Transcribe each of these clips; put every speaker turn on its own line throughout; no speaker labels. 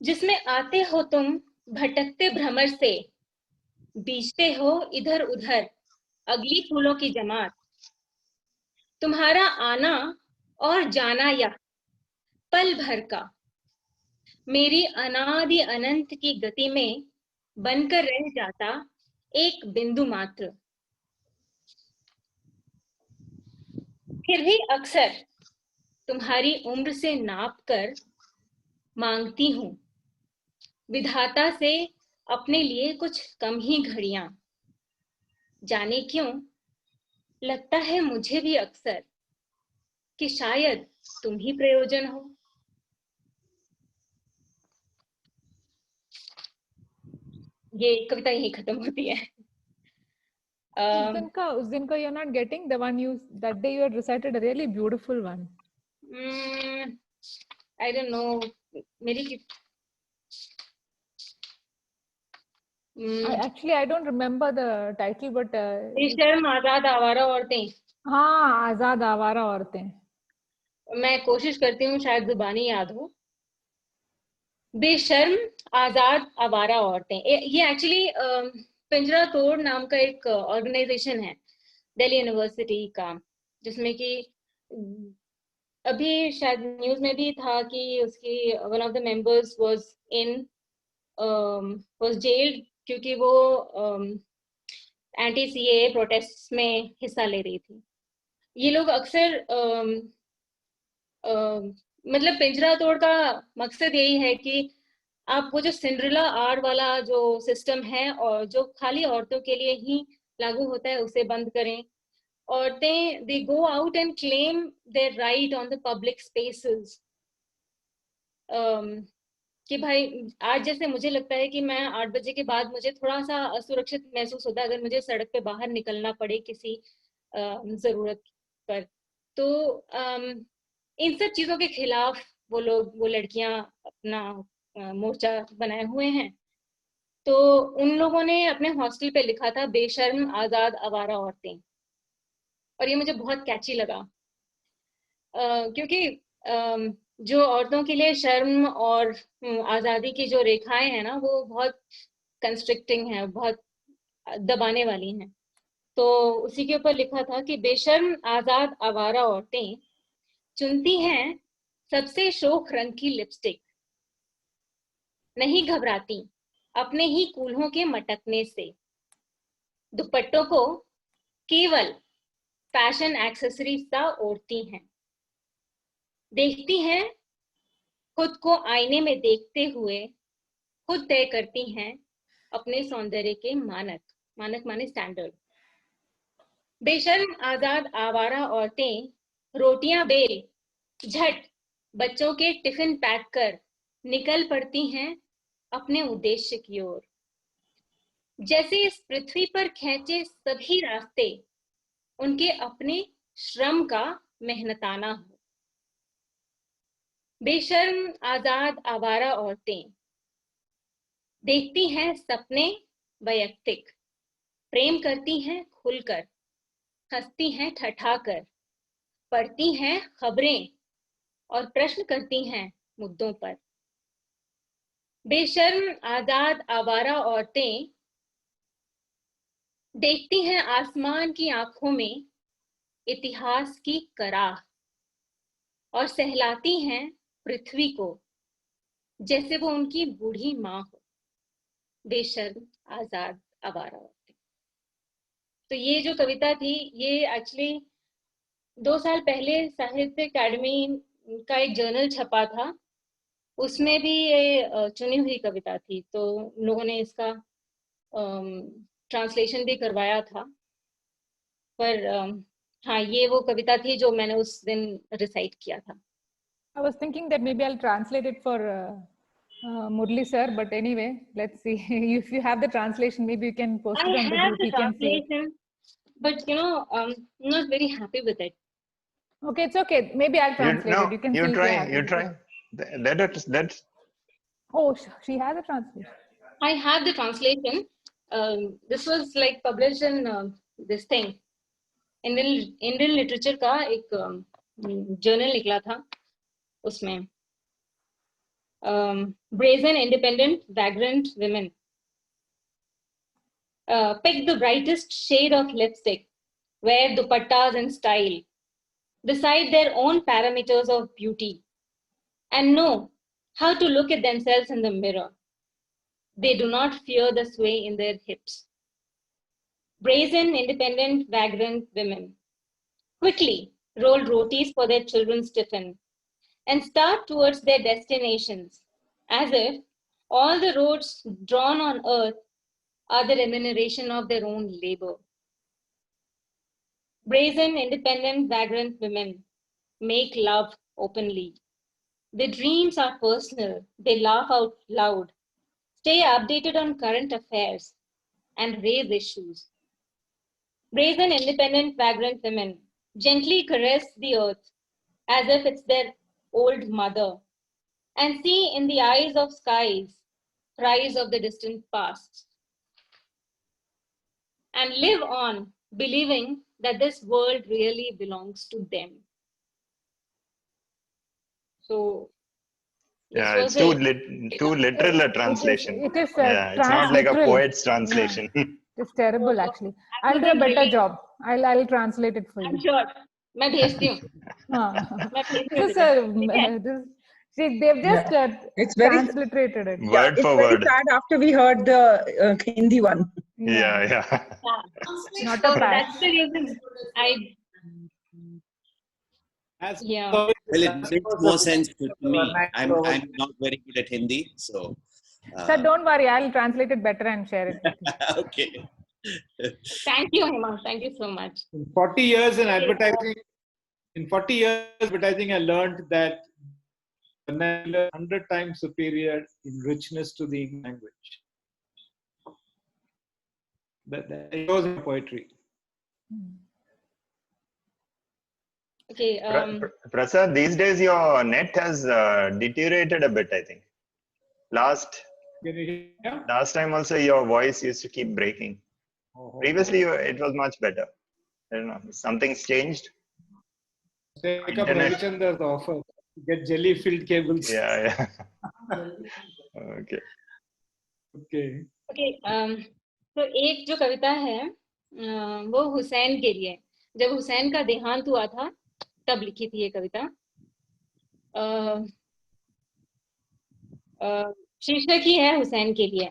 जिसमें आते हो तुम भटकते भ्रमर से, बीचते हो इधर उधर अगली फूलों की जमात। तुम्हारा आना और जाना यह पल भर का, मेरी अनादि अनंत की गति में बनकर रह जाता एक बिंदु मात्र। फिर भी अक्सर तुम्हारी उम्र से नाप कर मांगती हूँ विधाता से अपने लिए कुछ कम ही घड़ियां। जाने क्यों लगता है मुझे भी अक्सर कि शायद तुम ही प्रयोजन हो। ये कविता यही खत्म होती है।
उस दिन का you're not getting the one you that day you had recited a really beautiful one.
I don't know. मेरी
I don't remember the title, but
बेशर्म आजाद आवारा औरतें।
हाँ, आजाद आवारा औरतें। मैं
कोशिश करती हूँ शायद जुबानी याद हो। बेशर्म आजाद आवारा औरतें, ये एक्चुअली पिंजरा तोड़ नाम का एक ऑर्गेनाइजेशन है दिल्ली यूनिवर्सिटी का, जिसमें कि अभी शायद न्यूज में भी था कि उसकी one of the members was gelled क्योंकि वो एंटी सीए प्रोटेस्ट में हिस्सा ले रही थी। ये लोग अक्सर मतलब पिंजरा तोड़ का मकसद यही है कि आप वो जो सिंड्रेला आर वाला जो सिस्टम है और जो खाली औरतों के लिए ही लागू होता है उसे बंद करें। औरतें they go out and claim their right on the public spaces, कि भाई आज जैसे मुझे लगता है कि मैं 8 बजे के बाद मुझे थोड़ा सा असुरक्षित महसूस होता है अगर मुझे सड़क पे बाहर निकलना पड़े किसी जरूरत पर। तो इन सब चीजों के खिलाफ वो लड़कियां अपना मोर्चा बनाए हुए हैं। तो उन लोगों ने अपने हॉस्टल पे लिखा था बेशर्म आजाद आवारा औरतें, और ये मुझे बहुत कैची लगा क्योंकि जो औरतों के लिए शर्म और आजादी की जो रेखाएं हैं ना वो बहुत कंस्ट्रिक्टिंग है, बहुत दबाने वाली हैं। तो उसी के ऊपर लिखा था कि बेशर्म आजाद आवारा औरतें चुनती हैं सबसे शोख रंग की लिपस्टिक, नहीं घबराती अपने ही कूल्हों के मटकने से, दुपट्टों को केवल फैशन एक्सेसरीज सा ओढ़ती हैं, देखती हैं खुद को आईने में देखते हुए खुद तय करती हैं अपने सौंदर्य के मानक, मानक माने स्टैंडर्ड। बेशर्म आजाद आवारा औरतें रोटियां बेल झट बच्चों के टिफिन पैक कर निकल पड़ती हैं अपने उद्देश्य की ओर, जैसे इस पृथ्वी पर खींचे सभी रास्ते उनके अपने श्रम का मेहनताना हो। बेशर्म आजाद आवारा औरतें देखती हैं सपने वैयक्तिक, प्रेम करती हैं खुलकर, हंसती हैं ठठाकर, पढ़ती हैं खबरें और प्रश्न करती हैं मुद्दों पर। बेशर्म आजाद आवारा औरतें देखती हैं आसमान की आंखों में इतिहास की कराह और सहलाती हैं पृथ्वी को जैसे वो उनकी बूढ़ी माँ हो। बेशर्म आजाद आवारा औरतें। तो ये जो कविता थी ये एक्चुअली 2 साल पहले साहित्य अकादमी का एक जर्नल छपा था, उसमें भी ये चुनी हुई कविता थी। तो लोगों ने इसका ट्रांसलेशन भी करवाया था, पर हाँ ये वो कविता थी जो मैंने उस दिन रिसाइट किया था।
I was thinking that maybe I'll translate it for Murli sir, but anyway, let's see. If you have the translation, maybe you can post it on the group.
I have the translation, but you know, I'm not very happy with it.
Okay, it's okay. Maybe I'll translate it. You can see.
You try. That's.
Oh, she has a translation.
I have the translation. This was like published in this thing. Indian literature का एक journal निकला था उसमें। Brazen, independent, vagrant women. Pick the brightest shade of lipstick, wear dupattas in style, decide their own parameters of beauty, and know how to look at themselves in the mirror. They do not fear the sway in their hips. Brazen, independent, vagrant women quickly roll rotis for their children's tiffin and start towards their destinations as if all the roads drawn on earth are the remuneration of their own labor. Brazen, independent, vagrant women make love openly. Their dreams are personal. They laugh out loud, stay updated on current affairs, and raise issues. Brazen, independent, vagrant women gently caress the earth as if it's their old mother and see in the eyes of skies cries of the distant past and live on believing that this world really belongs to them. So this
Yeah,
was
it's too literal a translation.
It is
Yeah, it's not like a
transliteral.
poet's translation.
Yeah. It's terrible, actually.
I
I'll do a
couldn't
better
relate.
job. I'll translate it for
I'm
you.
sure. मैं भेजती हूँ.
हाँ.
मैं भेजती
So,
हूँ
sir, see, they've just
it's very
transliterated it.
Word
it's
for
very
word.
sad after we heard the Hindi one.
Yeah, yeah.
Not
So
a patch.
that's the reason I. Yeah.
Well, it makes more sense to me. I'm not very good at Hindi, so.
Sir, don't worry. I'll translate it better and share it with you.
Okay.
Thank you, Hema. Thank you so much.
In 40 years in advertising, I learned that vernacular is 100 times superior in richness to the English language. That shows in poetry.
Okay.
Prasad, these days your net has deteriorated a bit, I think. Last time also your voice used to keep breaking. Previously it was much better. I don't know, something's changed.
Take up Ravichandra's offer. Get jelly-filled cables.
Yeah. Okay.
Okay. तो एक जो कविता है वो हुसैन के लिए, जब हुसैन का देहांत हुआ था तब लिखी थी ये कविता. शीर्षक ही है हुसैन के लिए.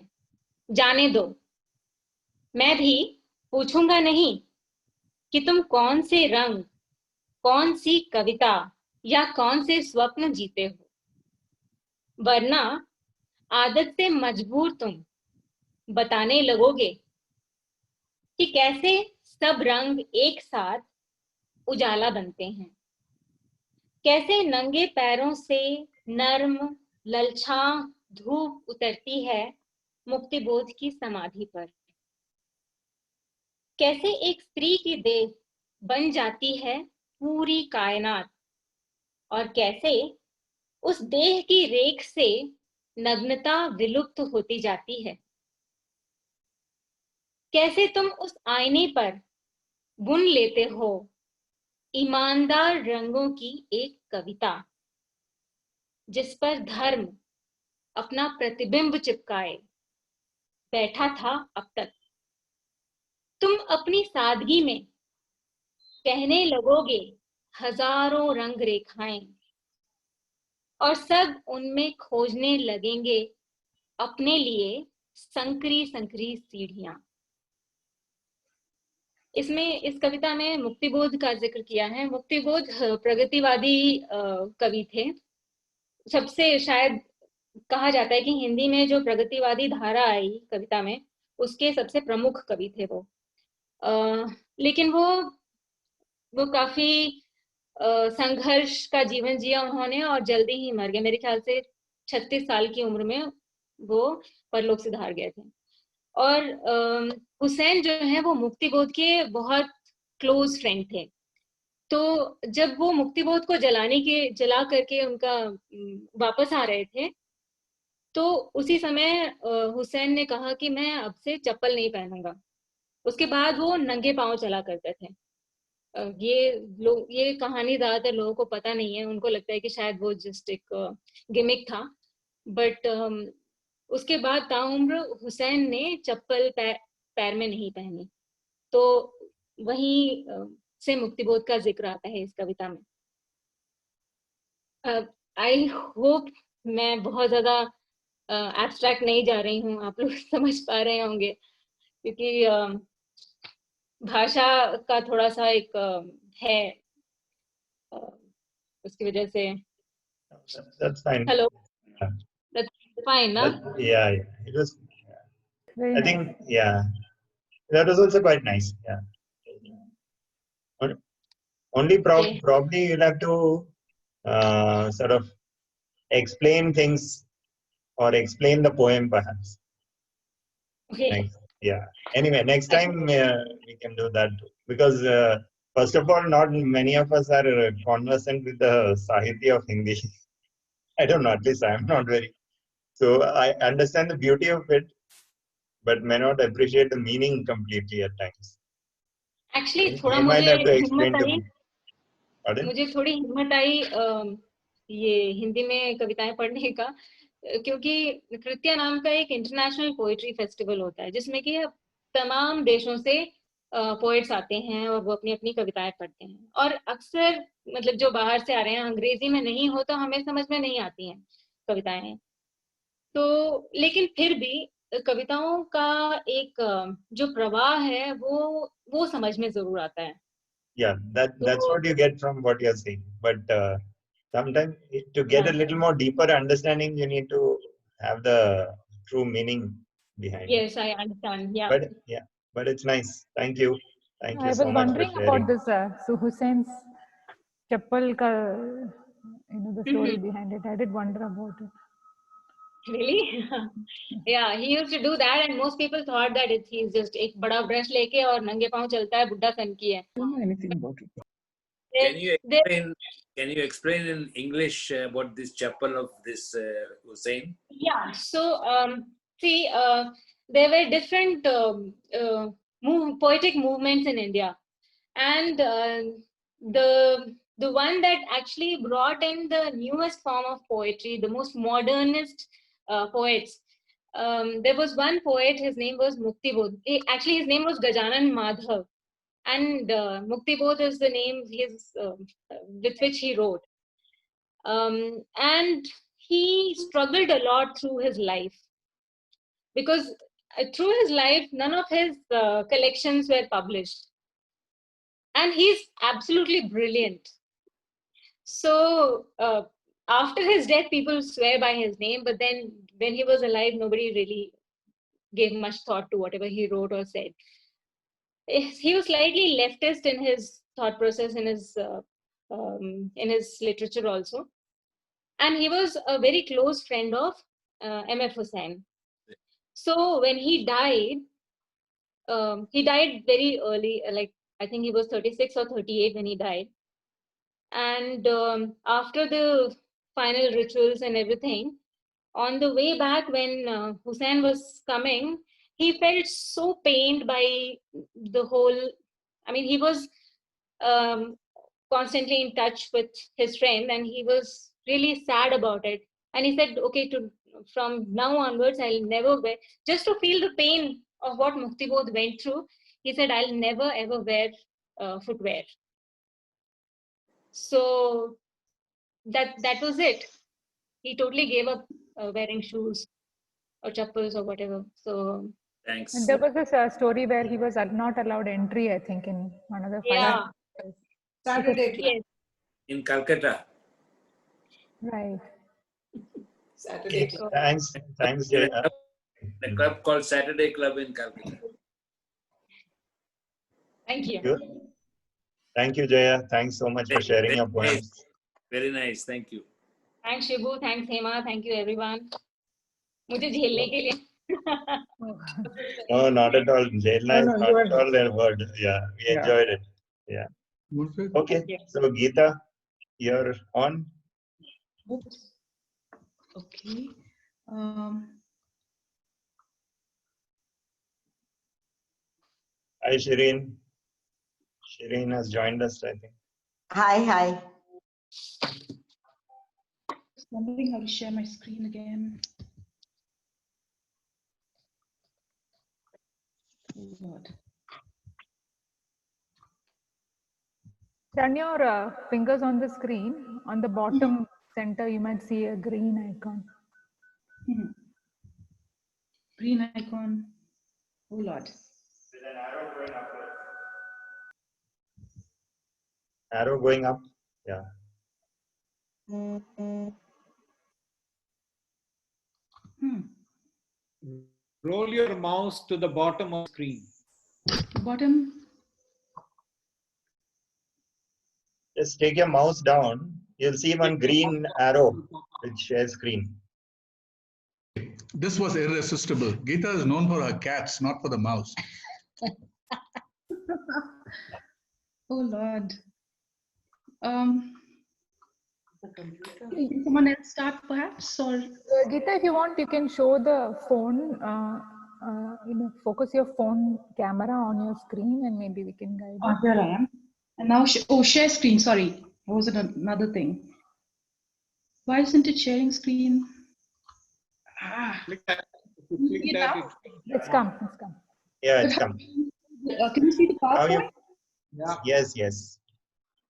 जाने दो, मैं भी पूछूंगा नहीं कि तुम कौन से रंग, कौन सी कविता या कौन से स्वप्न जीते हो, वरना आदत से मजबूर तुम बताने लगोगे कि कैसे सब रंग एक साथ उजाला बनते हैं, कैसे नंगे पैरों से नर्म ललछा धूप उतरती है मुक्तिबोध की समाधि पर, कैसे एक स्त्री की देह बन जाती है पूरी कायनात, और कैसे उस देह की रेख से नग्नता विलुप्त होती जाती है, कैसे तुम उस आईने पर बुन लेते हो ईमानदार रंगों की एक कविता, जिस पर धर्म अपना प्रतिबिंब चिपकाए बैठा था अब तक. तुम अपनी सादगी में कहने लगोगे हजारों रंग रेखाएं, और सब उनमें खोजने लगेंगे अपने लिए संकरी संकरी सीढ़ियां. इसमें इस कविता में मुक्तिबोध का जिक्र किया है. मुक्तिबोध प्रगतिवादी कवि थे. सबसे शायद कहा जाता है कि हिंदी में जो प्रगतिवादी धारा आई कविता में, उसके सबसे प्रमुख कवि थे वो. लेकिन वो काफी संघर्ष का जीवन जिया उन्होंने और जल्दी ही मर गए. मेरे ख्याल से 36 साल की उम्र में वो परलोक सिधार गए थे. और हुसैन जो है वो मुक्तिबोध के बहुत क्लोज फ्रेंड थे. तो जब वो मुक्तिबोध को जला करके उनका वापस आ रहे थे, तो उसी समय हुसैन ने कहा कि मैं अब से चप्पल नहीं पहनूंगा. उसके बाद वो नंगे पांव चला करते थे. ये कहानी ज्यादातर लोगों को पता नहीं है. उनको लगता है कि शायद वो जस्ट एक गिमिक था, बट उसके बाद ताउम्र हुसैन ने चप्पल पैर में नहीं पहनी, तो वहीं से मुक्तिबोध का जिक्र आता है इस कविता में। आई होप मैं बहुत ज्यादा एब्स्ट्रैक्ट नहीं जा रही हूँ, आप लोग समझ पा रहे होंगे, क्योंकि भाषा का थोड़ा सा एक है, उसकी वजह से।
That's fine.
Hello,
Yeah.
that's fine, ना?
Yeah, it was.
Very
I
nice.
think, yeah, that was also quite nice. Yeah. Only
Okay.
probably you'll have to sort of explain things or explain the poem perhaps.
Okay.
Yeah. Anyway, next time we can do that too. Because first of all, not many of us are conversant with the Sahitya of Hindi. I don't know, at least I'm not very. So I understand the beauty of it, but may not appreciate the meaning completely at times.
Actually, थोड़ा
You might
मुझे
have to
हिम्मत
explain to
I,
me. Pardon?
मुझे थोड़ी हिम्मत आई ये हिंदी में कविताएं पढ़ने का, क्योंकि कृत्या नाम का एक इंटरनेशनल पोएट्री फेस्टिवल होता है, जिसमें कि तमाम देशों से पोएट्स आते हैं और वो अपनी अपनी कविताएं पढ़ते हैं। और अक्सर मतलब जो बाहर से आ रहे हैं, अंग्रेजी में नहीं हो तो हमें समझ में नहीं आती हैं कविताएं। तो लेकिन फिर भी कविताओं का एक जो प्रवाह है वो समझ में जरूर आता है।
Yeah, that's what you get from what you're saying. But sometimes to get a little more deeper understanding, you need to have the true meaning behind it.
Yes, I understand. Yeah.
But it's nice. Thank you. Thank you
I
so
was
much for
wondering
sharing.
about this so Hussein's chappal ka, the story behind it. I did wonder about it.
Really? Yeah, he used to do that, and most people thought that he's just एक बड़ा brush लेके और नंगे पाँव चलता है, बुड्ढा सन की है.
Don't know anything about it.
Can you explain in English about this chapel of this Hussein?
Yeah. So see, there were different poetic movements in India, and the one that actually brought in the newest form of poetry, the most modernist poets. There was one poet, his name was Muktibodh. Actually, his name was Gajanan Madhav, and Muktibodh is the name with which he wrote. And he struggled a lot through his life, because through his life, none of his collections were published. And he's absolutely brilliant. So after his death, people swear by his name, but then when he was alive, nobody really gave much thought to whatever he wrote or said. He was slightly leftist in his thought process, in his literature also. And he was a very close friend of M.F. Hussain. So when he died very early, like I think he was 36 or 38 when he died. And after the final rituals and everything, on the way back when Hussain was coming, he felt so pained by the whole, I mean, he was constantly in touch with his friend, and he was really sad about it. And he said, okay, from now onwards, I'll never wear, just to feel the pain of what Muktibodh went through, he said, I'll never ever wear footwear. So that was it. He totally gave up wearing shoes or chappals or whatever. So
Thanks.
And there was this story where he was not allowed entry, I think, in one of the
yeah,
Saturday club.
yes,
In Calcutta.
Right.
Saturday club.
Thanks,
In
Jaya.
a club called Saturday Club in Calcutta.
thank you.
Good. Thank you, Jaya. Thanks so much for sharing your poems.
Very nice. Thank you.
Thanks Shibu, thanks Hema, thank you everyone. मुझे झेलने के लिए.
No, not at all. Jailna is not
you
at all a word. Yeah, we enjoyed it. Yeah. Okay, so Gita, you're on.
Oops. Okay.
Hi, Shireen. Shireen has joined us, I think.
Hi.
wondering how to share my screen again. Oh Lord.
Run your fingers on the screen. On the bottom center, you might see a green icon.
Green icon. Oh Lord.
There's an arrow going upwards. Arrow going up. Yeah.
Roll your mouse to the bottom of the screen.
Bottom.
Just take your mouse down. You'll see one green arrow which shares screen.
This was irresistible. Gita is known for her cats, not for the mouse.
Oh Lord. Can someone else start perhaps? Or
Gita, if you want, you can show the phone, focus your phone camera on your screen and maybe we can guide you.
here I am. And now, share screen. Sorry, that was another thing. Why isn't it sharing screen?
Click that. If you click that,
It's come.
Yeah, it's come.
Can you see the PowerPoint?
Yeah.
Yes.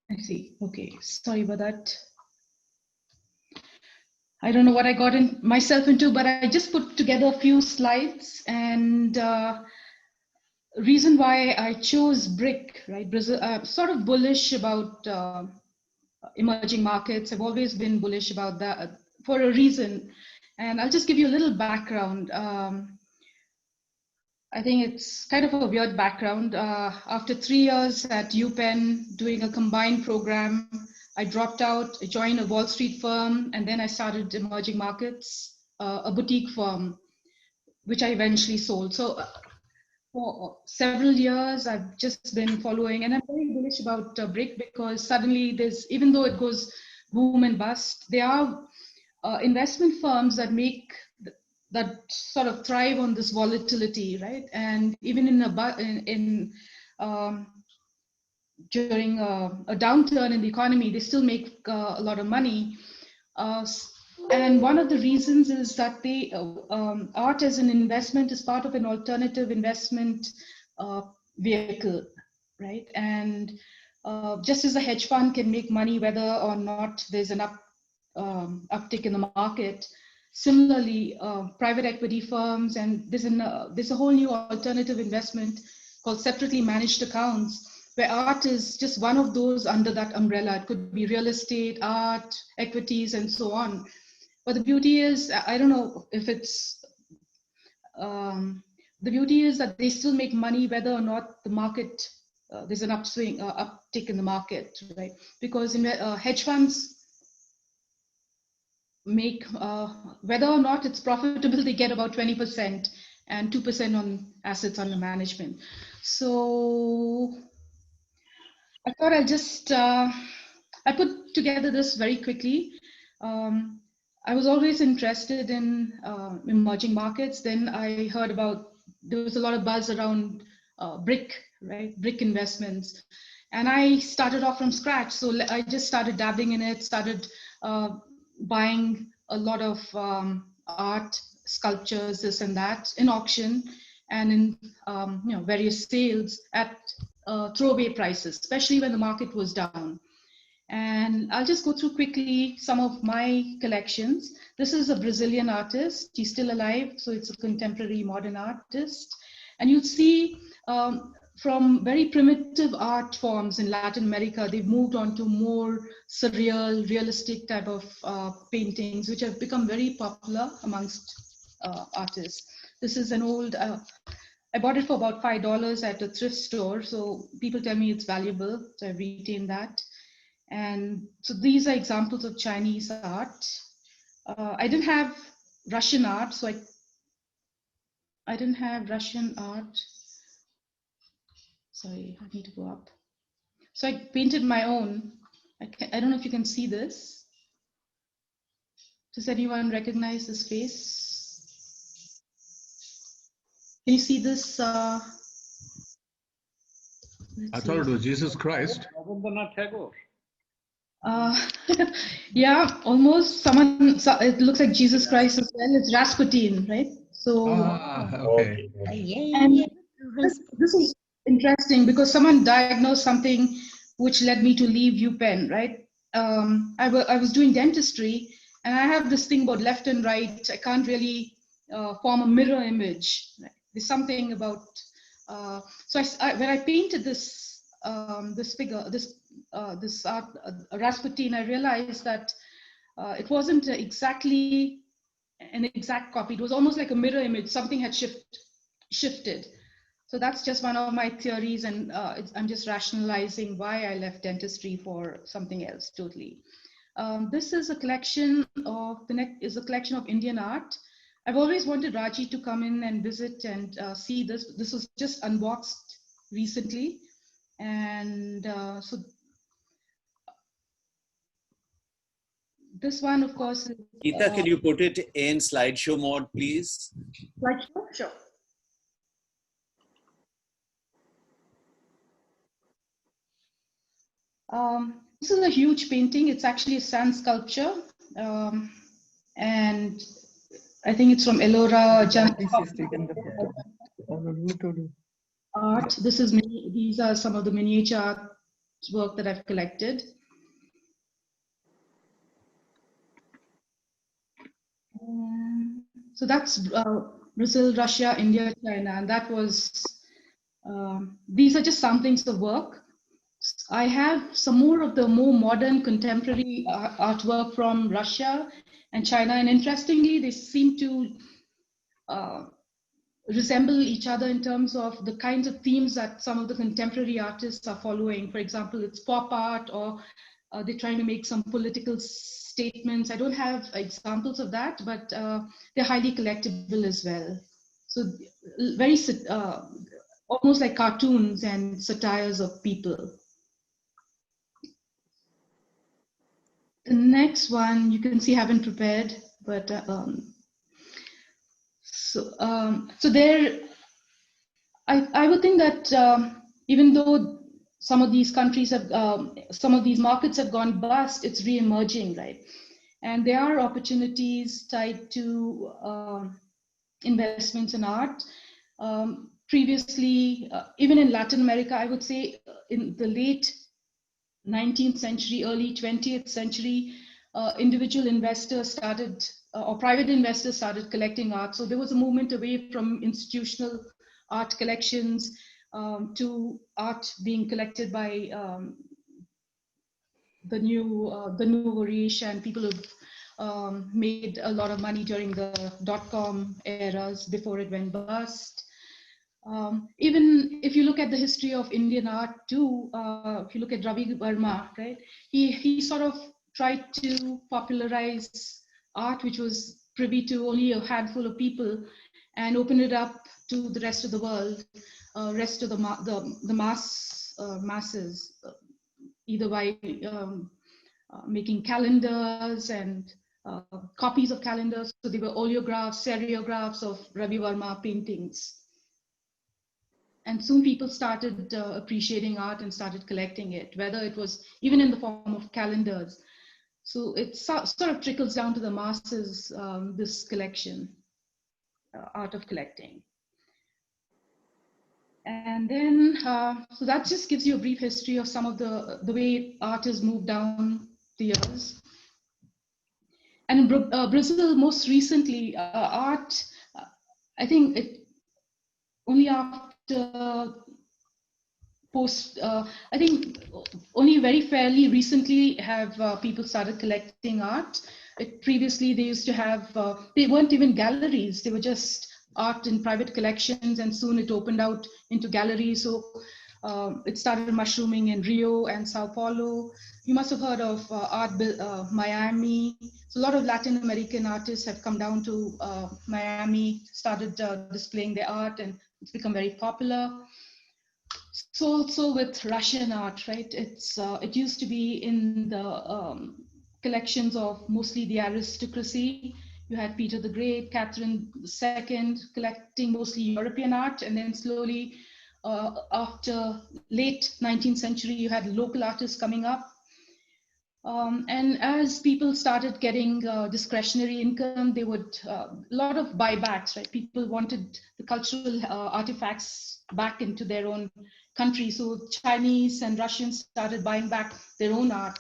I see. Okay. Sorry about that. I don't know what I got myself into, but I just put together a few slides. And reason why I chose BRIC, right? Brazil, sort of bullish about emerging markets. I've always been bullish about that for a reason. And I'll just give you a little background. I think it's kind of a weird background. After 3 years at UPenn doing a combined program, I dropped out, I joined a Wall Street firm, and then I started emerging markets, a boutique firm, which I eventually sold. So for several years, I've just been following, and I'm very bullish about BRIC because suddenly even though it goes boom and bust, there are investment firms that sort of thrive on this volatility, right? And even during a downturn in the economy, they still make a lot of money. And one of the reasons is that art as an investment is part of an alternative investment vehicle, right? And just as a hedge fund can make money whether or not there's an uptick in the market, similarly, private equity firms, and there's a whole new alternative investment called separately managed accounts, where art is just one of those under that umbrella. It could be real estate, art, equities, and so on. But the beauty is, I don't know if it's, the beauty is that they still make money whether or not the market, there's an uptick in the market, right? Because hedge funds make, whether or not it's profitable, they get about 20% and 2% on assets under management. So I thought I'll just, I put together this very quickly. I was always interested in emerging markets. Then I heard there was a lot of buzz around BRIC, right? BRIC investments. And I started off from scratch. So I just started dabbling in it, started buying a lot of art, sculptures, this and that in auction and in various sales at throwaway prices, especially when the market was down. And I'll just go through quickly some of my collections. This is a Brazilian artist. He's still alive, so it's a contemporary modern artist. And you'll see from very primitive art forms in Latin America, they've moved on to more surreal, realistic type of paintings, which have become very popular amongst artists. This is an old, I bought it for about $5 at a thrift store. So people tell me it's valuable, so I retained that. And so these are examples of Chinese art. I didn't have Russian art, so I didn't have Russian art. Sorry, I need to go up. So I painted my own. I don't know if you can see this. Does anyone recognize this face? Can you see this?
I thought it was Jesus Christ.
Rabindranath Tagore.
Uh, yeah, almost. Someone, so it looks like Jesus Christ as well. It's Rasputin, right? So,
Okay.
and this is interesting because someone diagnosed something which led me to leave UPenn, right? I was doing dentistry, and I have this thing about left and right. I can't really form a mirror image. Right? There's something about so when I painted this figure, this art, Rasputin, I realized that it wasn't exactly an exact copy. It was almost like a mirror image. Something had shifted. So that's just one of my theories, and I'm just rationalizing why I left dentistry for something else totally. This is a collection of is a collection of Indian art. I've always wanted Raji to come in and visit and see this. This was just unboxed recently, and so this one, of course, is
Gita, can you put it in slideshow mode, please?
slideshow. Sure. This is a huge painting. It's actually a sand sculpture, and I think it's from Ellora art. These are some of the miniature work that I've collected. So that's Brazil, Russia, India, China, and that was. These are just some things of work. I have some more of the more modern contemporary artwork from Russia and China, and interestingly, they seem to resemble each other in terms of the kinds of themes that some of the contemporary artists are following. For example, it's pop art, or they're trying to make some political statements. I don't have examples of that, but they're highly collectible as well. So very almost like cartoons and satires of people. The next one you can see I haven't prepared, but so there, I would think that even though some of these countries have, some of these markets have gone bust, it's re-emerging, right? And there are opportunities tied to investments in art. Previously, even in Latin America, I would say in the late 19th century, early 20th century, individual investors started, or private investors started collecting art. So there was a movement away from institutional art collections to art being collected by the new riche and people who made a lot of money during the dot-com eras before it went bust. Even if you look at the history of Indian art too, if you look at Ravi Verma, right? He sort of tried to popularize art, which was privy to only a handful of people, and open it up to the rest of the world, rest of the masses, either by making calendars and copies of calendars. So they were oleographs, seriographs of Ravi Verma paintings. And soon people started appreciating art and started collecting it, whether it was even in the form of calendars. So it sort of trickles down to the masses, this collection, art of collecting. And then, so that just gives you a brief history of some of the way art has moved down the years. And in Brazil, most recently, art, I think it only after I think only very fairly recently have people started collecting art. Previously, they used to have, they weren't even galleries, they were just art in private collections, and soon it opened out into galleries. So it started mushrooming in Rio and Sao Paulo. You must have heard of Miami. So a lot of Latin American artists have come down to Miami, started displaying their art, and it's become very popular. So also with Russian art, right? It used to be in the collections of mostly the aristocracy. You had Peter the Great, Catherine II collecting mostly European art, and then slowly after late 19th century, you had local artists coming up. And as people started getting discretionary income, they would, a lot of buybacks, right? People wanted the cultural artifacts back into their own country. So Chinese and Russians started buying back their own art.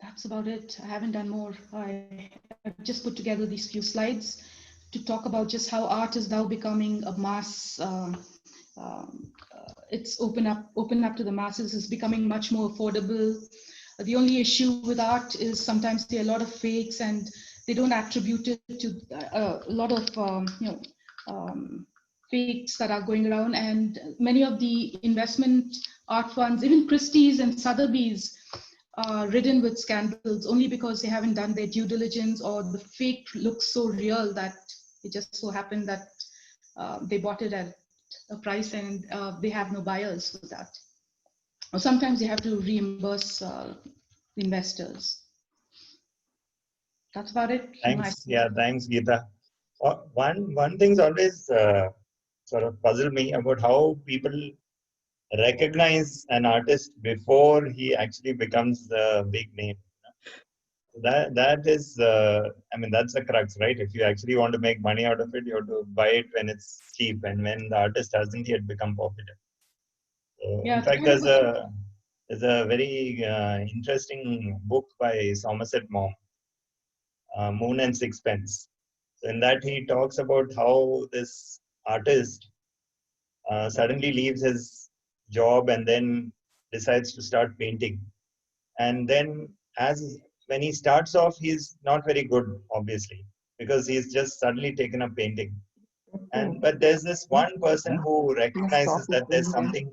That's about it. I haven't done more. I've just put together these few slides to talk about just how art is now becoming a mass. It's open up to the masses. It's becoming much more affordable. The only issue with art is sometimes there are a lot of fakes, and they don't attribute it to a lot of fakes that are going around. And many of the investment art funds, even Christie's and Sotheby's, ridden with scandals only because they haven't done their due diligence, or the fake looks so real that it just so happened that they bought it at a price and they have no buyers for that. Or sometimes they have to reimburse investors. That's about it.
Thanks. Yeah, thanks, Gita. One thing's always sort of puzzled me about how people recognize an artist before he actually becomes the big name. That is, I mean, that's the crux, right? If you actually want to make money out of it, you have to buy it when it's cheap and when the artist hasn't yet become popular. So,
Yeah,
in fact, there's a very interesting book by Somerset Maugham, Moon and Sixpence. So in that he talks about how this artist suddenly leaves his job and then decides to start painting. And then when he starts off, he's not very good, obviously, because he's just suddenly taken up painting. But there's this one person who recognizes that there's something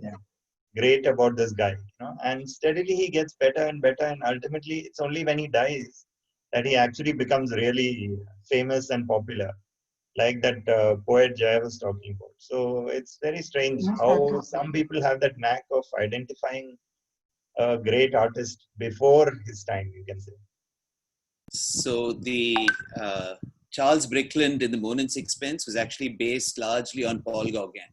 great about this guy, and steadily he gets better and better, and ultimately it's only when he dies that he actually becomes really famous and popular, like that poet Jaya was talking about. So it's very strange how some people have that knack of identifying a great artist before his time, you can say.
So the Charles Brickland in the Moon and Sixpence was actually based largely on Paul Gauguin.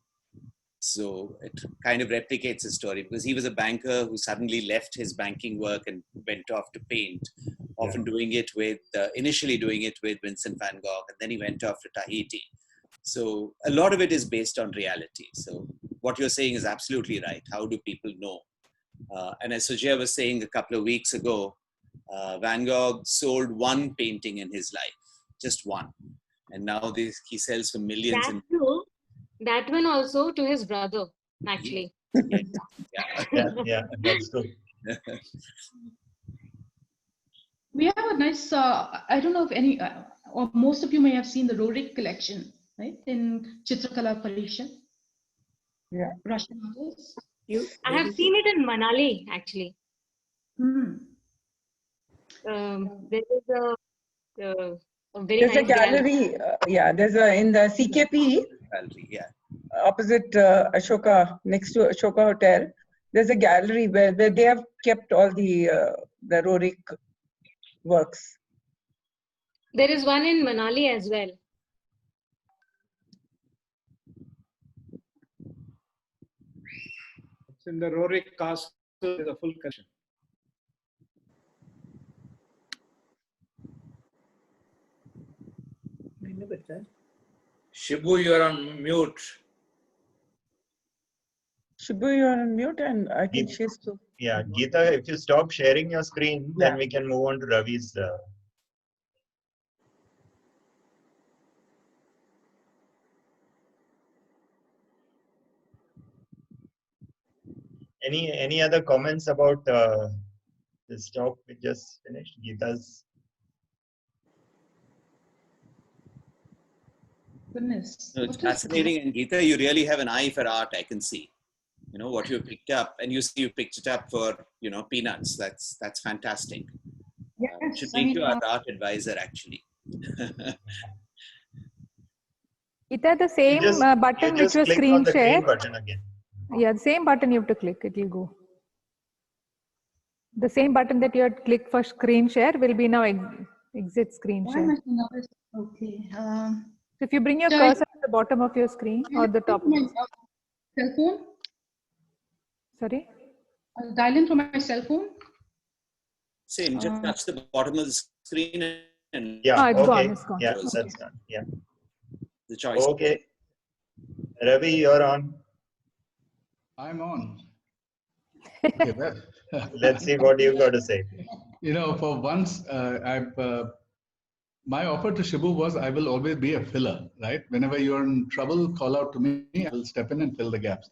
So it kind of replicates his story, because he was a banker who suddenly left his banking work and went off to paint, often doing it with, initially doing it with Vincent van Gogh, and then he went off to Tahiti. So a lot of it is based on reality. So what you're saying is absolutely right. How do people know? And as Sujaya was saying a couple of weeks ago, Van Gogh sold one painting in his life, just one. And now he sells for millions.
That's true. That one also to his brother, actually.
Yeah, that's true.
We have a nice, I don't know if any, or most of you may have seen the Rorik collection, right? In Chitrakala Parishan.
Yeah.
Russian artists.
I have seen it in Manali, actually. There is a very
there's
nice
a gallery. There's in the CKP
gallery,
opposite Ashoka, next to Ashoka Hotel. There's a gallery where they have kept all the Rorik works.
There is one in Manali as well.
It's in the Rorik Castle, the full collection.
Shibu, you're on mute.
Shibu, you're on mute, and I think she's too.
Yeah, Gita, if you stop sharing your screen, then we can move on to Ravi's. Any other comments about this talk we just finished? Gita's.
Goodness.
No, it's fascinating. And Gita, you really have an eye for art, I can see. You know, what you picked up, and you see you picked it up for, peanuts. That's fantastic.
Yes,
should make you our art advisor, actually.
Gita, the same button which was screen share. Yeah, the same button you have to click, it will go. The same button that you had clicked for screen share will be now exit screen share.
Okay.
So if you bring your cursor to the bottom of your screen or the top.
Cell phone?
Sorry?
Dial in from my cell phone?
Same, just touch the bottom of the screen and
Yeah,
it's
okay.
gone, it's gone.
Yeah,
Okay.
that's done. Yeah.
the choice.
Okay. Ravi, you're on.
I'm on. Okay, well,
Let's see what you got to say.
you know, for once, my offer to Shibu was I will always be a filler, right? Whenever you're in trouble, call out to me, I will step in and fill the gaps.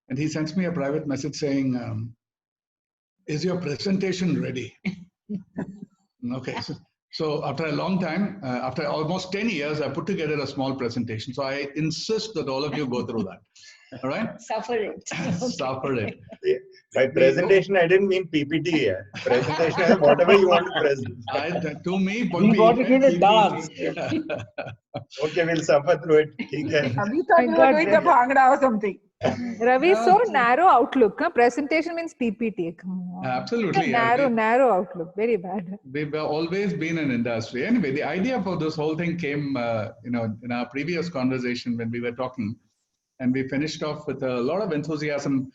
And he sends me a private message saying, is your presentation ready? Okay, so after a long time, after almost 10 years, I put together a small presentation. So I insist that all of you go through that. All right?
Suffer it.
Suffer it. By presentation, I didn't mean PPT here. Presentation is whatever you want to present.
To me,
we want to do a dance.
Okay, we'll suffer through it. Okay.
We thought you were doing the bhangra or something.
Ravi, so narrow outlook. Huh? Presentation means PPT. Come on.
Absolutely.
Narrow outlook. Very bad.
We've always been in industry. Anyway, the idea for this whole thing came, in our previous conversation when we were talking, and we finished off with a lot of enthusiasm.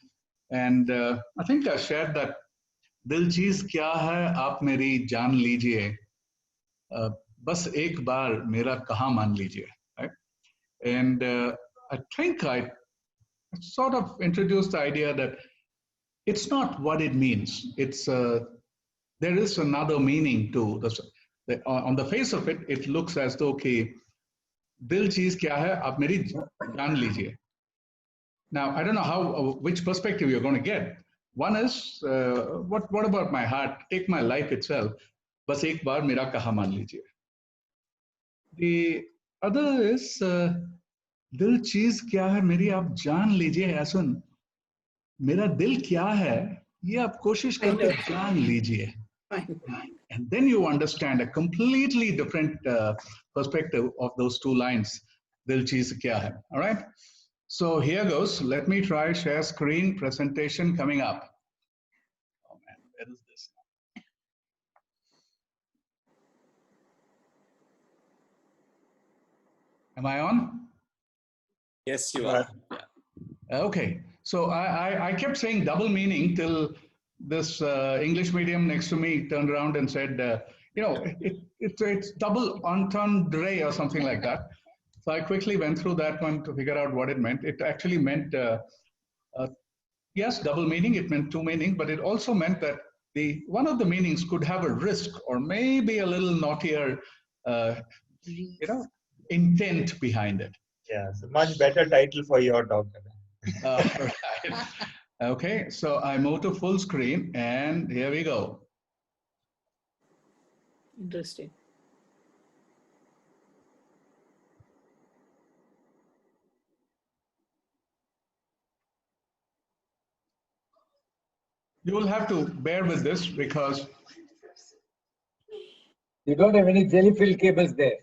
And I think I shared that दिल चीज क्या है आप मेरी जान लीजिए बस एक बार मेरा कहा मान लीजिए, right? And I think I sort of introduced the idea that it's not what it means. It's there is another meaning to this. On the face of it, it looks as though okay, दिल चीज क्या है आप मेरी जान लीजिए. Now I don't know which perspective you're going to get. One is what about my heart? Take my life itself. बस एक बार मेरा कहा मान लीजिए. The other is दिल चीज क्या है मेरी आप जान लीजिए. ऐसन मेरा दिल क्या है ये आप कोशिश करके जान लीजिए. And then you understand a completely different perspective of those two lines. Dil cheez kya hai? All right. So here goes. Let me try share screen presentation coming up. Oh man, where is this? Am I on?
Yes, you are. Yeah.
Okay. So I kept saying double meaning till this English medium next to me turned around and said, it's double entendre or something like that. So I quickly went through that one to figure out what it meant. It actually meant, yes, double meaning. It meant two meanings, but it also meant that one of the meanings could have a risk or maybe a little naughtier, intent behind it.
Yeah, it's a much better title for your talk.
Right. Okay, so I move to full screen and here we go.
Interesting.
You will have to bear with this because
you don't have any jelly-filled cables there.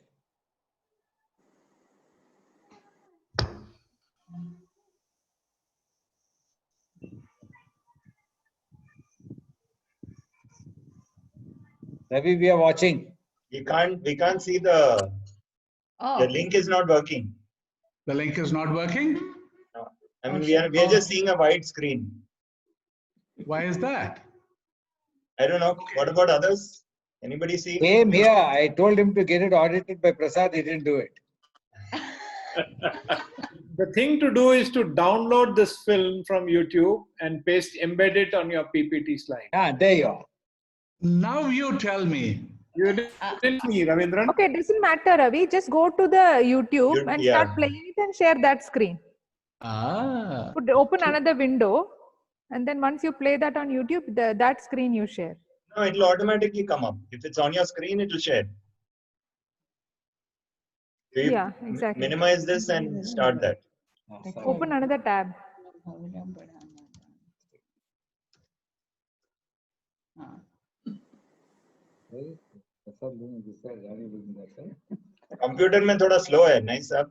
Ravi, we are watching.
We can't see the link is not working.
The link is not working?
No. I mean, we are just seeing a white screen.
Why is that?
I don't know. What about others? Anybody see?
Same here. I told him to get it audited by Prasad. He didn't do it.
The thing to do is to download this film from YouTube and embed it on your PPT slide.
There you are.
Now you tell me.
You didn't me, Ravindran.
Okay, it doesn't matter, Ravi. Just go to the YouTube and start playing it and share that screen. Open another window, and then once you play that on YouTube, that screen you share.
No, it will automatically come up. If it's on your screen, it will share. So
yeah, exactly.
Minimize this and start that.
Open another tab.
Computer में थोड़ा slow है, nice up.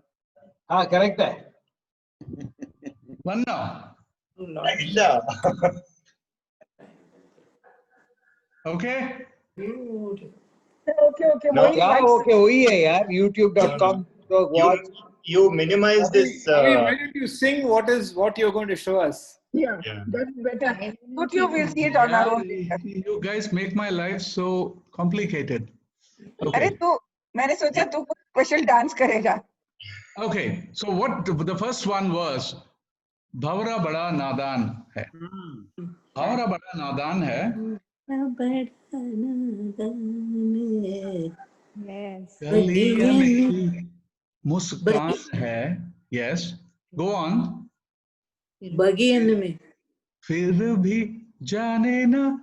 हाँ, correct है.
One
इल्ला.
Okay.
Okay.
No, yeah, okay, वही है यार. YouTube.com. So watch.
you minimize this.
Ravi, why don't you sing what you're going to show us?
Yeah, that's better. YouTube will see it on our own.
You guys make my life so complicated.
अरे
Okay.
तू मैंने सोचा तू कुछ special dance करेगा.
Okay, so what the first one was, Bhavra Bada Nadan hai. Bhavra Bada Nadan hai.
Yes.
Kaliyan Muskan hai. Yes. Go on.
बगियन में
फिर भी जाने ना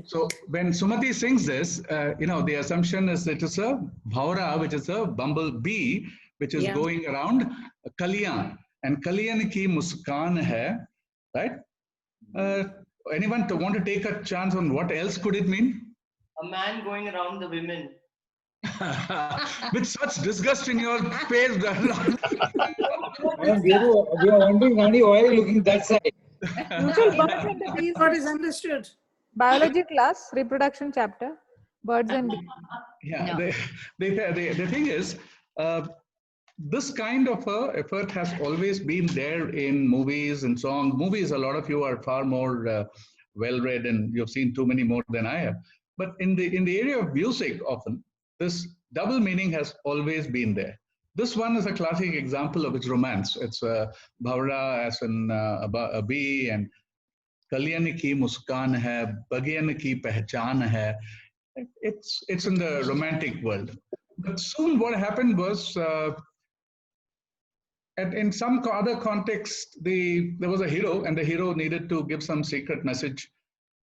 So when Sumati sings this, the assumption is it is a bhaura, which is a bumblebee, which is going around Kalyan. And Kalyan ki muskan hai, right? Anyone want to take a chance on what else could it mean?
A man going around the women.
With such disgust in your face.
We are wondering, Rani, why are you looking that side?
Usual birds and the bees.
What is understood?
Biology class, reproduction chapter, birds and bees.
Yeah, no. The thing is, this kind of effort has always been there in movies and songs. Movies, a lot of you are far more well-read and you've seen too many more than I have. But in the area of music, often, this double meaning has always been there. This one is a classic example of its romance. It's Bhavra as in a bee, and Kalyan ki muskan hai, Bagiyan ki pehchan hai. It's in the romantic world. But soon what happened was, in some other context, there was a hero, and the hero needed to give some secret message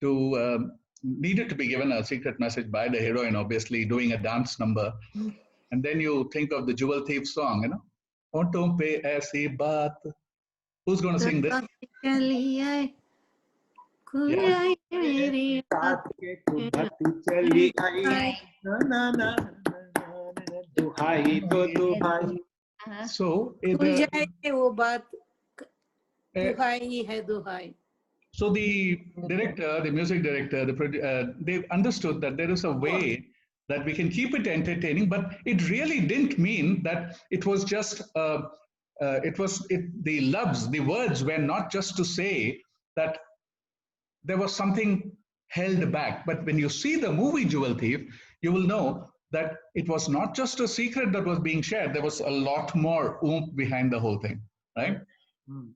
to, needed to be given a secret message by the heroine, obviously doing a dance number. And then you think of the Jewel Thief song, Honton pe aisi baat. Who's going to sing this? So so the director, the music director, they understood that there is a way that we can keep it entertaining, but it really didn't mean that it was just, the loves, the words were not just to say that there was something held back. But when you see the movie Jewel Thief, you will know that it was not just a secret that was being shared. There was a lot more oomph behind the whole thing, right?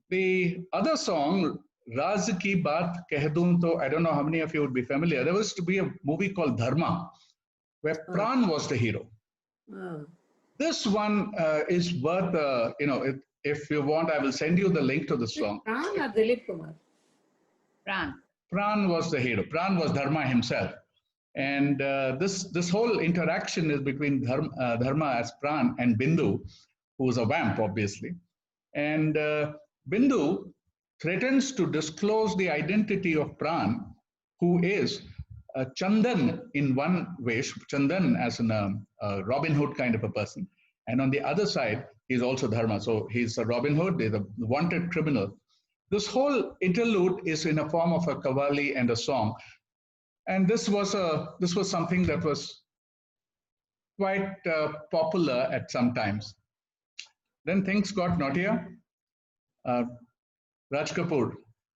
The other song, Raz Ki Baat Keh Dun To, I don't know how many of you would be familiar. There was to be a movie called Dharma, where Pran was the hero. This one is worth, if you want, I will send you the link to the song.
Pran or Dilip Kumar?
Pran.
Pran was the hero. Pran was Dharma himself. And this whole interaction is between Dharma as Pran and Bindu, who is a vamp, obviously. And Bindu threatens to disclose the identity of Pran, who is Chandan in one wish, Chandan as a Robin Hood kind of a person. And on the other side, he's also Dharma. So he's a Robin Hood, he's a wanted criminal. This whole interlude is in a form of a qawwali and a song. And this was something that was quite popular at some times. Then things got naughtier. Raj Kapoor,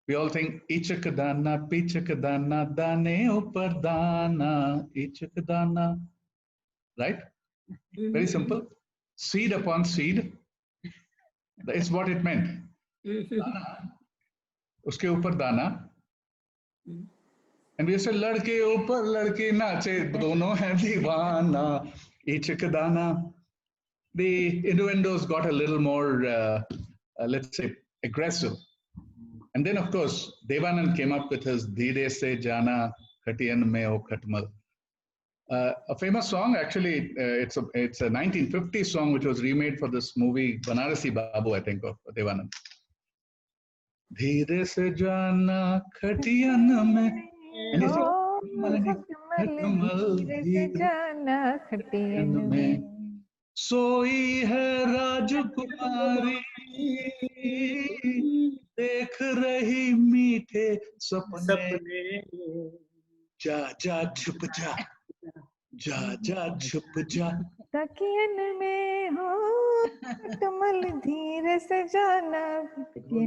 we all think, Ichak dana, pichak dana, dane upar dana, ichak dana. Right? Very simple. Seed upon seed. That's what it meant. Dana. Uske upar dana. And we said, ladke upar ladke nache, dono hai diwana, ichak dana. The innuendos got a little more, let's say, aggressive. And then, of course, Devanand came up with his Dheere Se Jana Khatiyan Mein O Khatmal. A famous song, actually, it's a 1950 song which was remade for this movie, Banarasi Babu, I think, of Devanand. Dheere Se Jana Khatiyan Mein. And you see, सोई है राजकुमारी देख रही मीठे सपने Ja ja chup ja. Ja ja chup ja.
तकियन में हो कमल धीरे से जाना.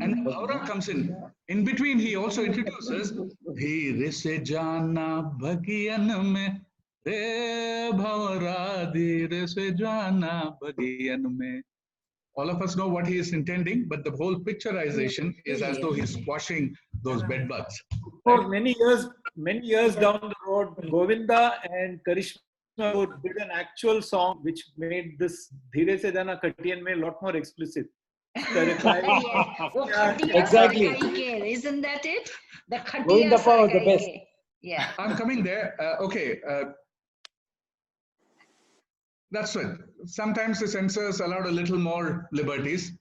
And Bhavra comes in between he also introduces धीरे से जाना बगियन में रे Bhavra धीरे से जाना बगियन में. All of us know what he is intending, but the whole picturization is as though he's squashing those bed bugs.
For many years down the road, Govinda and Karishma did an actual song which made this Dheere Se Jana Khatiyan Mein a lot more explicit.
Exactly.
Isn't that it? The
Govinda
Khatiya
was the best.
Yeah.
I'm coming there. Okay. That's right. Sometimes the censors allowed a little more liberties.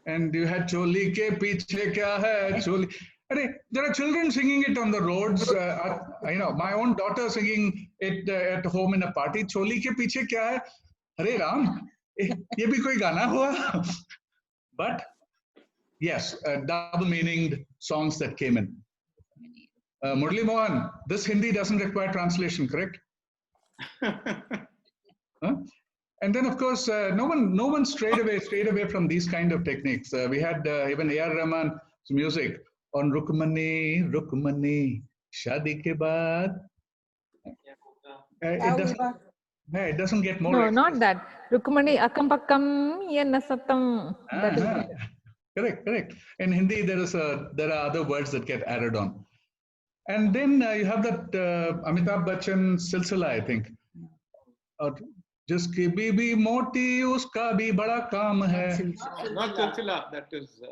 And you had Choli ke piche kya hai? Choli. There are children singing it on the roads. My own daughter singing it at home in a party. Choli ke piche kya hai? Hare Ram, ye bhi koi gana hua? But yes, double-meaninged songs that came in. Murli Mohan, this Hindi doesn't require translation, correct? Huh? And then, of course, no one strayed away from these kind of techniques. We had even A.R. Rahman's music on Rukmani, Rukmani, Shadi ke baad. It doesn't get more.
No, not that. Rukmani akam pakkam yenna sattam. That is
correct. In Hindi, there are other words that get added on. And then you have that Amitabh Bachchan silsila, I think. जिसकी बीबी मोटी उसका भी बड़ा काम है.
Not silsila, that is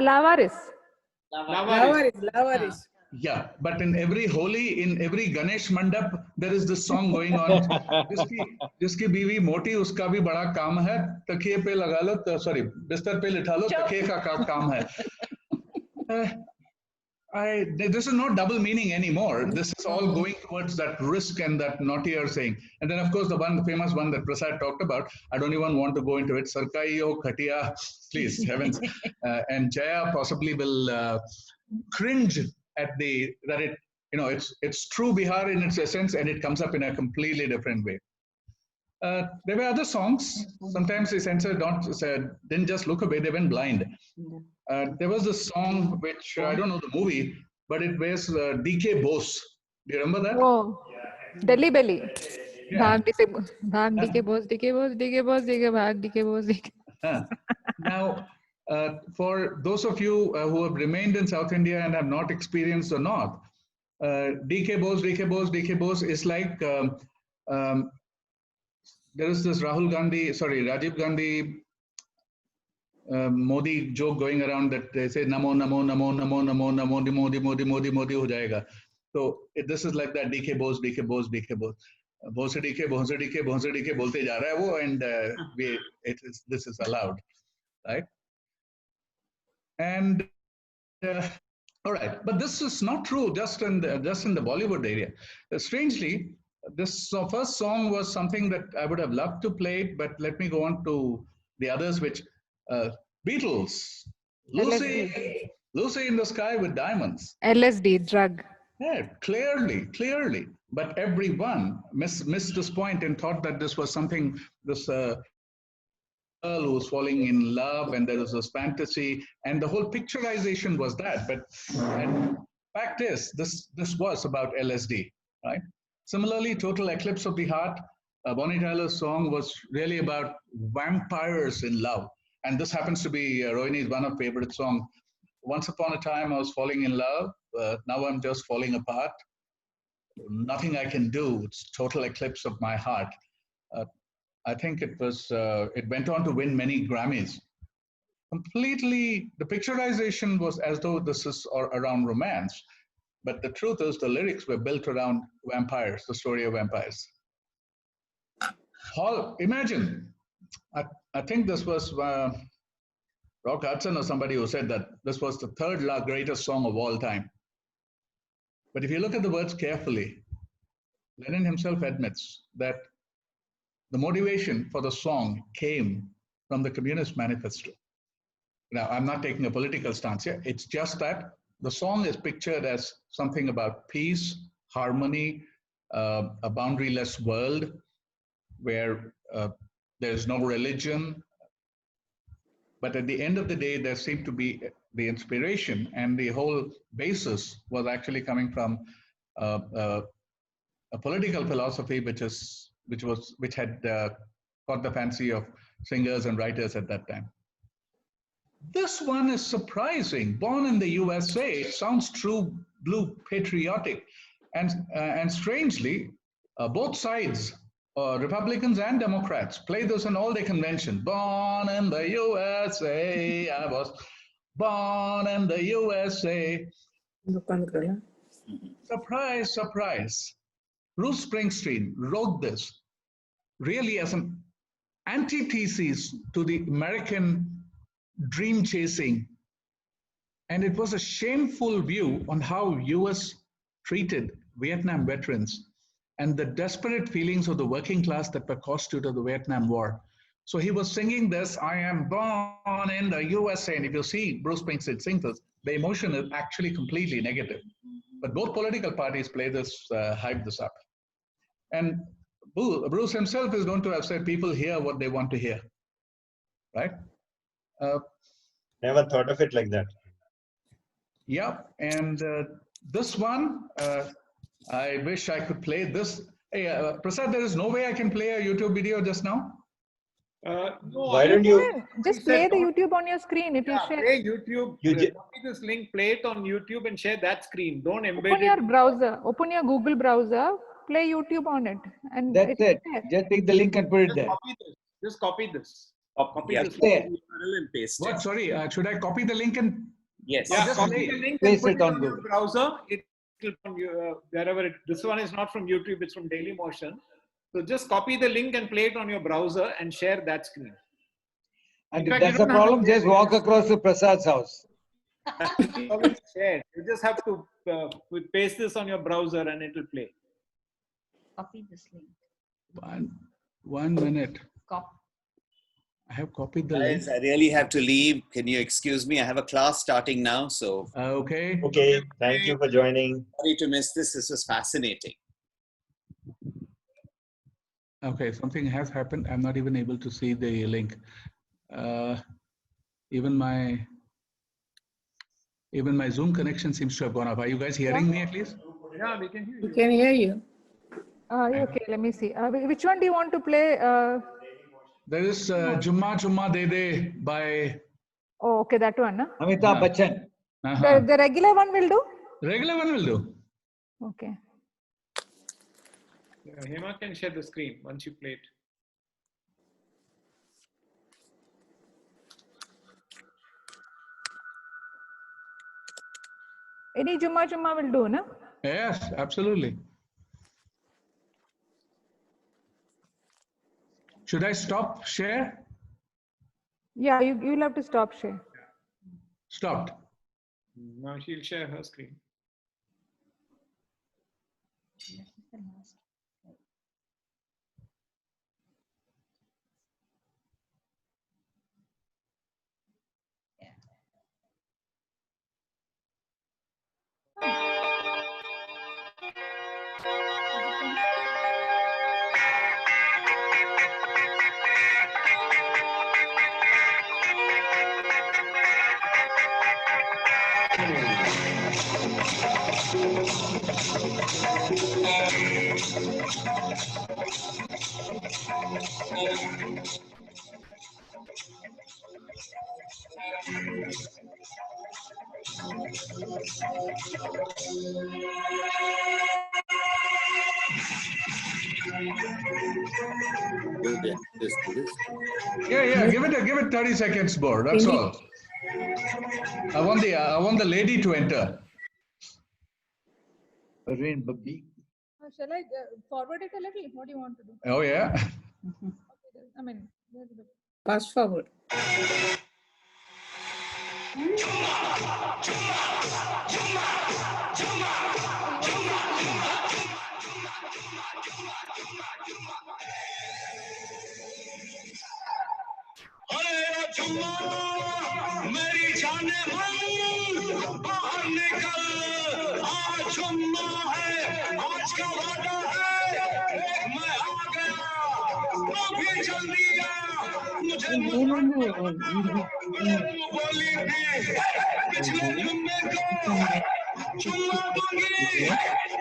Lavaris.
Yeah, but in every Holi, in every Ganesh Mandap, there is this song going on. जिसकी बीवी मोटी उसका भी बड़ा काम है. तकिए पे लगा लो, sorry, बिस्तर पे लिटा लो, तकिए का काम है. This is not double meaning anymore. This is all going towards that risk and that naughtier saying. And then, of course, the famous one that Prasad talked about, I don't even want to go into it. Sarkai ho khatiya, please, heavens. And Jaya possibly will cringe at it's true Bihar in its essence, and it comes up in a completely different way. There were other songs. Sometimes the censor didn't just look away, they went blind. There was a song which, I don't know the movie, but it was DK Bose. Do you remember that?
Oh, Delhi Belly. Bhag DK Bose, DK Bose, DK Bose, DK Bose, DK.
Now, for those of you who have remained in South India and have not experienced the North, DK Bose is like, there is this Rajiv Gandhi Modi joke going around that they say namo namo namo namo namo namo Modi ho jayega. So this is like that DK Bose Bose DK bolte ja raha hai wo, and this is allowed, right? And all right, but this is not true just in the Bollywood area. Strangely, this first song was something that I would have loved to play, but let me go on to the others, which Beatles, Lucy in the Sky with Diamonds.
LSD, drug.
Yeah, clearly. But everyone missed this point and thought that this was something, this girl who was falling in love, and there was this fantasy, and the whole picturization was that. But and fact is, this was about LSD, right? Similarly, Total Eclipse of the Heart, Bonnie Tyler's song, was really about vampires in love. And this happens to be Rohini's one of favorite songs. Once upon a time, I was falling in love. Now I'm just falling apart. Nothing I can do. It's total eclipse of my heart. I think it went on to win many Grammys. Completely, the picturization was as though this is around romance. But the truth is, the lyrics were built around vampires, the story of vampires. Imagine, I think this was Rock Hudson or somebody who said that this was the third greatest song of all time. But if you look at the words carefully, Lennon himself admits that the motivation for the song came from the Communist Manifesto. Now, I'm not taking a political stance here. It's just that the song is pictured as something about peace, harmony, a boundaryless world where there's no religion. But at the end of the day, there seemed to be the inspiration, and the whole basis was actually coming from a political philosophy which had caught the fancy of singers and writers at that time. This one is surprising. Born in the USA, it sounds true blue patriotic, and strangely, both sides, Republicans and Democrats, play this in all their conventions. Born in the USA, I was born in the USA. Surprise, surprise. Bruce Springsteen wrote this really as an antithesis to the American dream chasing. And it was a shameful view on how US treated Vietnam veterans and the desperate feelings of the working class that were caused due to the Vietnam War. So he was singing this, I am born in the USA. And if you see Bruce Springsteen sing this, the emotion is actually completely negative. But both political parties play this, hype this up. And Bruce himself is going to have said people hear what they want to hear, right?
Never thought of it like that.
Yeah, and this one, I wish I could play this. Hey, Prasad, there is no way I can play a YouTube video just now?
No,
why don't you?
Just play the YouTube on your screen. It will share.
Play YouTube. Copy this link, play it on YouTube and share that screen. Don't embed
Open your browser. Open your Google browser. Play YouTube on it. And
That's it. Just take the link and put it there.
Just copy this. Copy this
there.
URL and paste
What?
it.
Sorry, should I copy the link and?
Yes.
Yeah,
just
copy
play
the
it.
link
Paste
and put
it
it
on
on your
Google.
browser. It will from wherever it. This one is not from YouTube. It's from Dailymotion. So just copy the link and play it on your browser and share that screen.
And
In
if
fact,
that's
you
a
don't have
problem,
to
just walk across to Prasad's house.
always share. You just have to paste this on your browser and it will play.
Copy this link.
One minute.
Copy.
I have copied the link.
Guys, I really have to leave. Can you excuse me? I have a class starting now, so.
Okay.
Okay, thank you for joining.
Sorry to miss this. This was fascinating.
Okay, something has happened. I'm not even able to see the link. Even my Zoom connection seems to have gone off. Are you guys hearing me at least?
Yeah, we can hear you.
We can hear you.
Okay, let me see. Which one do you want to play?
There is Jumma Jumma De De by...
Oh, okay, that one. Huh?
Amitabh Bachchan.
The regular one will do?
Regular one will do.
Okay.
Yeah, Hema can share the screen once you play it.
Any Jumma Jumma will do, no?
Yes, absolutely. Should I stop share?
Yeah, you'll have to stop share.
Stopped.
Now she'll share her screen.
Yeah, give it 30 seconds more. That's all. I want the lady to enter.
Shall I forward it a little? What do you want to do?
Oh yeah.
I mean,
Fast forward.
मेरी जाने मन बाहर निकल, आज जुम्मा है, आज का वादा है, मैं आ गया, तू भी जल्दी आ, मुझे बोली थी पिछले जुम्मे को जुम्मा दूंगी,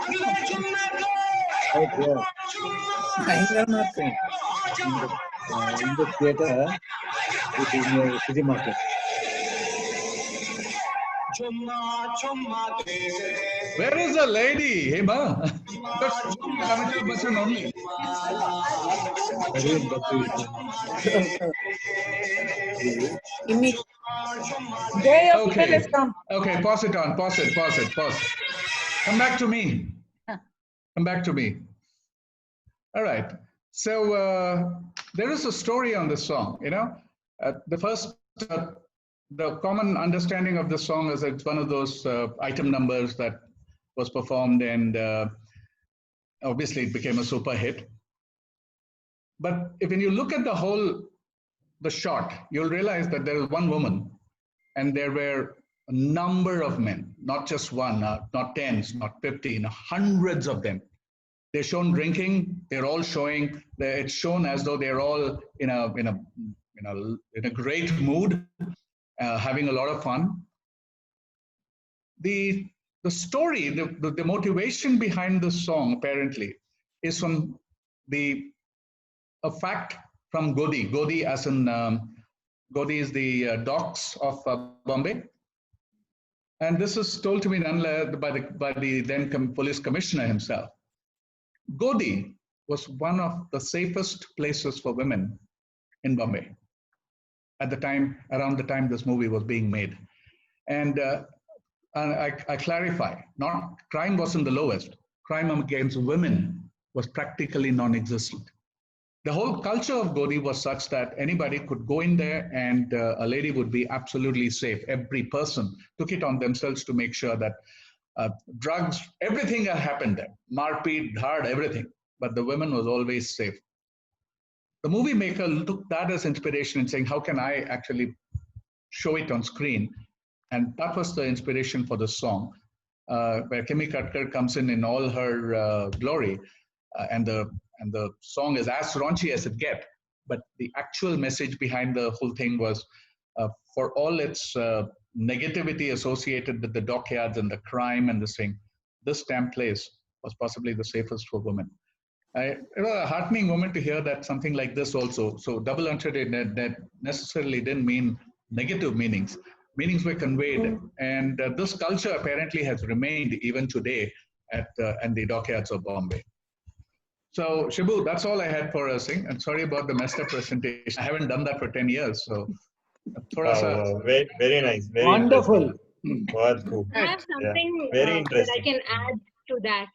अगले जुम्मे को
Time are not in the theater, it is near City Market.
Where is the lady, Hema? Just Amitabh Bachchan only. Okay. Okay, pause it on. Pause it. Pause it. Pause. Come back to me. Come back to me. All right. So there is a story on this song. You know, the common understanding of this song is that it's one of those item numbers that was performed, and obviously it became a super hit. But when you look at the shot, you'll realize that there is one woman and there were a number of men, not just one, not tens, not 15, hundreds of them. They're shown drinking. They're all showing. It's shown as though they're all in a great mood, having a lot of fun. The story, the motivation behind this song apparently is from a fact from Godi. Godi, as in Godi, is the docks of Bombay. And this is told to me by the then police commissioner himself. Godi was one of the safest places for women in Bombay at the time, around the time this movie was being made. And I clarify, crime wasn't the lowest. Crime against women was practically non-existent. The whole culture of Godi was such that anybody could go in there and a lady would be absolutely safe. Every person took it on themselves to make sure that drugs, everything that happened there, marpeet, dhard, everything, but the women was always safe. The movie maker took that as inspiration and saying, how can I actually show it on screen? And that was the inspiration for the song, where Kimi Katkar comes in all her glory, and the song is as raunchy as it gets. But the actual message behind the whole thing was, for all its negativity associated with the dockyards and the crime and this thing, this damn place was possibly the safest for women. It was a heartening moment to hear that something like this also. So double entendre that necessarily didn't mean negative meanings. Meanings were conveyed, and this culture apparently has remained even today at the dockyards of Bombay. So Shibu, that's all I had for us. And sorry about the messed up presentation. I haven't done that for 10 years. So
wow, very, very nice. Very
wonderful.
Cool.
I have something
very
that I can add to that.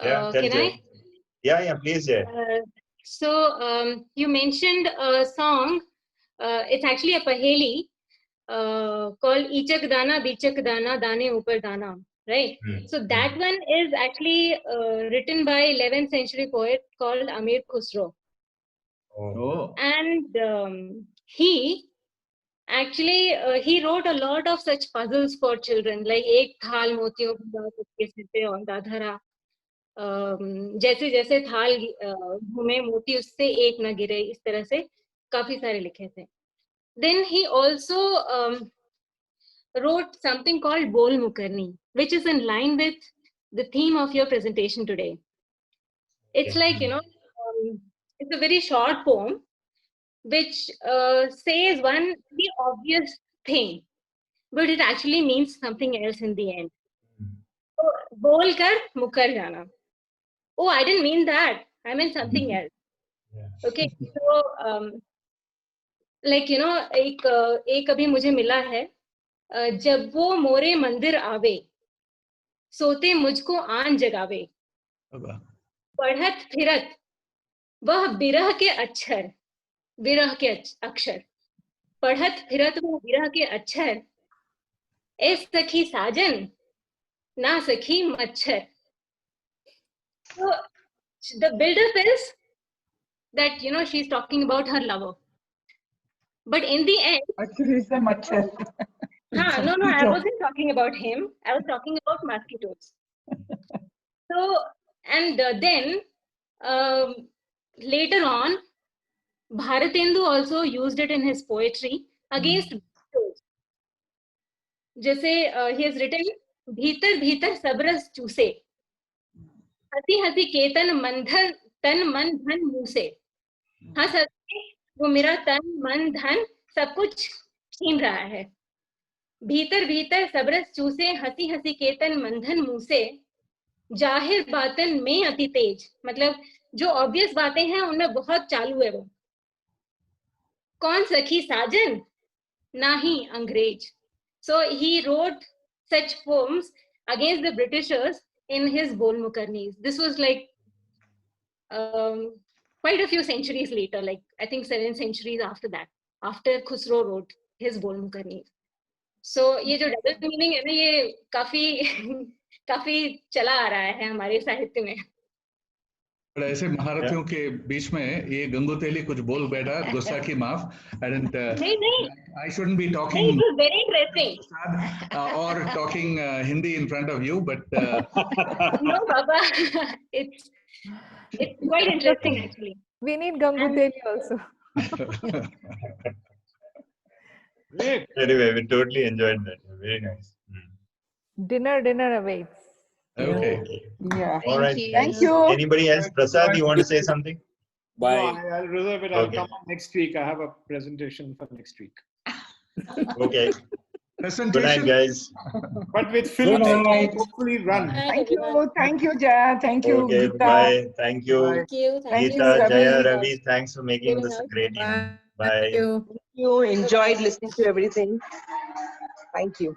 Yeah,
can I?
Yeah, please, yeah.
So you mentioned a song. It's actually a paheli called Ichak Dana, Bichak Dana, Dane Upar Dana, right? So that one is actually written by 11th century poet called Amir Khusro.
Oh.
And he wrote a lot of such puzzles for children, like Ek Thal Motiyon Ke Sir Pe Aunda Dhara. जैसे जैसे थाल घूमे मोती उससे एक ना गिरे, इस तरह से काफी सारे लिखे थे. Then he also wrote something called Bol Mukarni, which is in line with the theme of your presentation today. It's like, it's a very short poem which says one very obvious thing, but it actually means something else in the end. So, bol kar mukar jana. Oh, I didn't mean that. I meant something else. Okay, so like एक अभी मुझे मिला है, जब वो मोरे मंदिर आवे, सोते मुझको आन जगावे, बढ़त फिरत वह बिरह के अक्षर, विरह के अक्षर, पढ़त फिरत वह विरह के अक्षर, ए सखी साजन ना सखी मच्छर. So the build-up is that she's talking about her lover, But in the end,
actually, it's a machar.
no, I wasn't talking about him. I was talking about mosquitoes. So, and then later on, Bharatendu also used it in his poetry against mosquitoes. जैसे he has written, भीतर भीतर सब रस चूसे, हंसी हंसी केतन मंधन तन मन धन मुंह से, हंस हंस के वो मेरा तन मन धन सब कुछ छीन रहा है, भीतर भीतर सब रस चूसे, हंसी हंसी केतन मंधन मुंह से, जाहिर बातन में अति तेज, मतलब जो ऑब्वियस बातें हैं उनमें बहुत चालू है वो, कौन सखी साजन ना ही अंग्रेज. So he wrote such poems against the Britishers in his Bol Mukarnis. This was like quite a few centuries later, like I think 7 centuries after that, after Khusro wrote his Bol Mukarnis. So ये जो double meaning है ना, ये काफी चला आ रहा है हमारे साहित्य में.
ऐसे महारथियों के बीच में ये गंगोतेली कुछ बोल बैठा, गुस्सा की माफ.
नहीं,
I shouldn't be talking.
It was very interesting.
Or talking Hindi in front of you, but
no, Baba, it's quite interesting actually.
We need Ganguteli also.
Anyway, we totally enjoyed that. Very nice.
Dinner awaits.
Okay.
Yeah.
All right.
Thank you.
Anybody else? Prasad, you want to say something?
Bye. No, I'll reserve it. I'll
Okay.
come on next week. I have a presentation for next week.
Okay. Good night, guys.
But with film, hopefully run.
Thank you, Jaya. Thank you,
Okay,
Gita.
bye. Thank you.
Thank you.
Gita,
Ravi.
Jaya, Ravi, thanks for making this a great evening. Bye.
Thank you. Enjoyed listening to everything. Thank you.